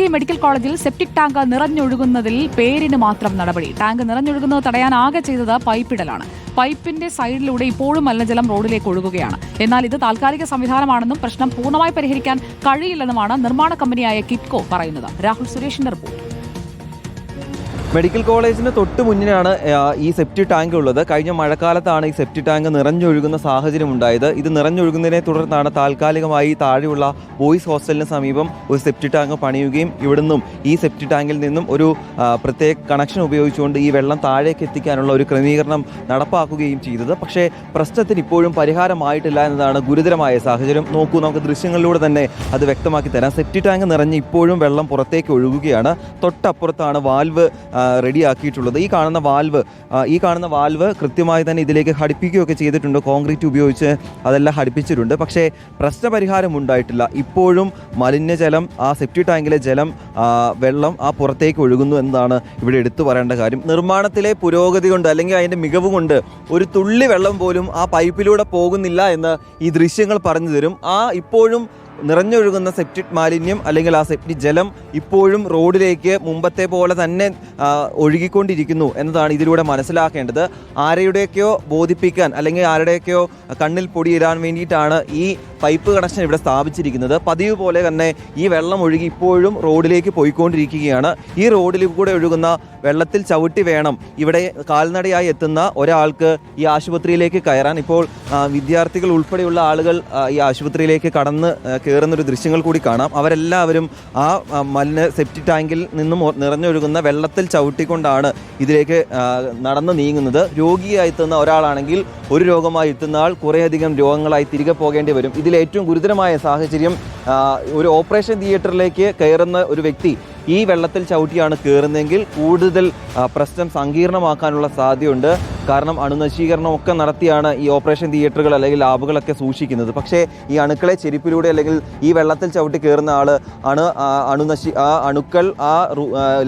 Idukki medical കോളേജിൽ septic tank നിറഞ്ഞൊഴുകുന്നതിൽ പേരിന് മാത്രം നടപടി. ടാങ്ക് നിറഞ്ഞൊഴുകുന്നത് തടയാൻ ആകെ ചെയ്തത് പൈപ്പിടലാണ്. പൈപ്പിന്റെ സൈഡിലൂടെ ഇപ്പോഴും മലിനജലം റോഡിലേക്ക് ഒഴുകുകയാണ്. എന്നാൽ ഇത് താൽക്കാലിക സംവിധാനമാണെന്നും പ്രശ്നം പൂർണ്ണമായി പരിഹരിക്കാൻ കഴിയില്ലെന്നുമാണ് നിർമ്മാണ കമ്പനിയായ കിറ്റ്കോ പറയുന്നത്. രാഹുൽ സുരേഷിന്റെ റിപ്പോർട്ട്. മെഡിക്കൽ കോളേജിന് തൊട്ട് മുന്നിലാണ് ഈ സെപ്റ്റി ടാങ്ക് ഉള്ളത്. കഴിഞ്ഞ മഴക്കാലത്താണ് ഈ സെപ്റ്റി ടാങ്ക് നിറഞ്ഞൊഴുകുന്ന സാഹചര്യം ഉണ്ടായത്. ഇത് നിറഞ്ഞൊഴുകുന്നതിനെ തുടർന്നാണ് താൽക്കാലികമായി താഴെയുള്ള ബോയ്സ് ഹോസ്റ്റലിന് സമീപം ഒരു സെപ്റ്റി ടാങ്ക് പണിയുകയും ഇവിടുന്നും ഈ സെപ്റ്റി ടാങ്കിൽ നിന്നും ഒരു പ്രത്യേക കണക്ഷൻ ഉപയോഗിച്ചുകൊണ്ട് ഈ വെള്ളം താഴേക്ക് എത്തിക്കാനുള്ള ഒരു ക്രമീകരണം നടപ്പാക്കുകയും ചെയ്തത്. പക്ഷേ പ്രശ്നത്തിന് ഇപ്പോഴും പരിഹാരമായിട്ടില്ല എന്നതാണ് ഗുരുതരമായ സാഹചര്യം. നോക്കൂ, നമുക്ക് ദൃശ്യങ്ങളിലൂടെ തന്നെ അത് വ്യക്തമാക്കി തരാം. സെപ്റ്റി ടാങ്ക് നിറഞ്ഞ് ഇപ്പോഴും വെള്ളം പുറത്തേക്ക് ഒഴുകുകയാണ്. തൊട്ടപ്പുറത്താണ് വാൽവ് റെഡിയാക്കിയിട്ടുള്ളത്. ഈ കാണുന്ന വാൽവ് കൃത്യമായി തന്നെ ഇതിലേക്ക് ഘടിപ്പിക്കുകയൊക്കെ ചെയ്തിട്ടുണ്ട്. കോൺക്രീറ്റ് ഉപയോഗിച്ച് അതെല്ലാം ഘടിപ്പിച്ചിട്ടുണ്ട്. പക്ഷേ പ്രശ്നപരിഹാരം ഉണ്ടായിട്ടില്ല. ഇപ്പോഴും മലിനജലം, ആ സെപ്റ്റി ടാങ്കിലെ വെള്ളം പുറത്തേക്ക് ഒഴുകുന്നു എന്നതാണ് ഇവിടെ എടുത്തു പറയേണ്ട കാര്യം. നിർമ്മാണത്തിലെ പുരോഗതി കൊണ്ട് അല്ലെങ്കിൽ അതിൻ്റെ മികവ് കൊണ്ട് ഒരു തുള്ളി വെള്ളം പോലും ആ പൈപ്പിലൂടെ പോകുന്നില്ല എന്ന് ഈ ദൃശ്യങ്ങൾ പറഞ്ഞു തരും. ഇപ്പോഴും നിറഞ്ഞൊഴുകുന്ന സെപ്റ്റിക് മാലിന്യം അല്ലെങ്കിൽ ആ സെപ്റ്റിക് ജലം ഇപ്പോഴും റോഡിലേക്ക് മുമ്പത്തെ പോലെ തന്നെ ഒഴുകിക്കൊണ്ടിരിക്കുന്നു എന്നതാണ് ഇതിലൂടെ മനസ്സിലാക്കേണ്ടത്. ആരുടെയൊക്കെയോ ബോധിപ്പിക്കാൻ അല്ലെങ്കിൽ ആരുടെയൊക്കെയോ കണ്ണിൽ പൊടിയിടാൻ വേണ്ടിയിട്ടാണ് ഈ പൈപ്പ് കണക്ഷൻ ഇവിടെ സ്ഥാപിച്ചിരിക്കുന്നത്. പതിവ് പോലെ തന്നെ ഈ വെള്ളം ഒഴുകി ഇപ്പോഴും റോഡിലേക്ക് പോയിക്കൊണ്ടിരിക്കുകയാണ്. ഈ റോഡിൽ കൂടെ ഒഴുകുന്ന വെള്ളത്തിൽ ചവിട്ടി വേണം ഇവിടെ കാൽനടയായി എത്തുന്ന ഒരാൾക്ക് ഈ ആശുപത്രിയിലേക്ക് കയറാൻ. ഇപ്പോൾ വിദ്യാർത്ഥികൾ ഉൾപ്പെടെയുള്ള ആളുകൾ ഈ ആശുപത്രിയിലേക്ക് കയറുന്നൊരു ദൃശ്യങ്ങൾ കൂടി കാണാം. അവരെല്ലാവരും ആ സെപ്റ്റി ടാങ്കിൽ നിന്നും നിറഞ്ഞൊഴുകുന്ന വെള്ളത്തിൽ ചവിട്ടിക്കൊണ്ടാണ് ഇതിലേക്ക് നടന്ന് നീങ്ങുന്നത്. രോഗിയായി എത്തുന്ന ഒരാളാണെങ്കിൽ ഒരു രോഗമായി എത്തുന്ന ആൾ കുറേയധികം രോഗങ്ങളായി തിരികെ പോകേണ്ടി വരും. ഇതിലേറ്റവും ഗുരുതരമായ സാഹചര്യം, ഒരു ഓപ്പറേഷൻ തിയേറ്ററിലേക്ക് കയറുന്ന ഒരു വ്യക്തി ഈ വെള്ളത്തിൽ ചവിട്ടിയാണ് കയറുന്നതെങ്കിൽ കൂടുതൽ പ്രശ്നം സങ്കീർണമാക്കാനുള്ള സാധ്യതയുണ്ട്. കാരണം അണുനശീകരണമൊക്കെ നടത്തിയാണ് ഈ ഓപ്പറേഷൻ തിയേറ്ററുകൾ അല്ലെങ്കിൽ ലാബുകളൊക്കെ സൂക്ഷിക്കുന്നത്. പക്ഷേ ഈ അണുക്കളെ ചെരുപ്പിലൂടെ അല്ലെങ്കിൽ ഈ വെള്ളത്തിൽ ചവിട്ടി കയറുന്ന ആൾ അണുക്കൾ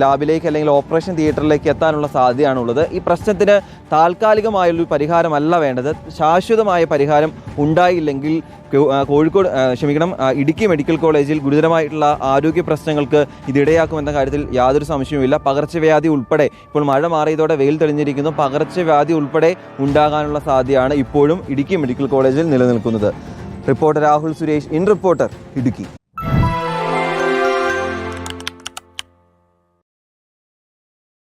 ലാബിലേക്ക് അല്ലെങ്കിൽ ഓപ്പറേഷൻ തിയേറ്ററിലേക്ക് എത്താനുള്ള സാധ്യതയാണുള്ളത്. ഈ പ്രശ്നത്തിന് താൽക്കാലികമായൊരു പരിഹാരമല്ല വേണ്ടത്. ശാശ്വതമായ പരിഹാരം ഉണ്ടായില്ലെങ്കിൽ ഇടുക്കി മെഡിക്കൽ കോളേജിൽ ഗുരുതരമായിട്ടുള്ള ആരോഗ്യ പ്രശ്നങ്ങൾക്ക് ഇതിടയാക്കുമെന്ന കാര്യത്തിൽ യാതൊരു സംശയവുമില്ല. പകർച്ചവ്യാധി ഉൾപ്പെടെ, ഇപ്പോൾ മഴ മാറിയതോടെ വെയിൽ തെളിഞ്ഞിരിക്കുന്നു, പകർച്ചവ്യാധി ഉൾപ്പെടെ ഉണ്ടാകാനുള്ള സാധ്യതയാണ് ഇപ്പോഴും ഇടുക്കി മെഡിക്കൽ കോളേജിൽ നിലനിൽക്കുന്നത്. Reporter Rahul Suresh, in reporter, Idukki.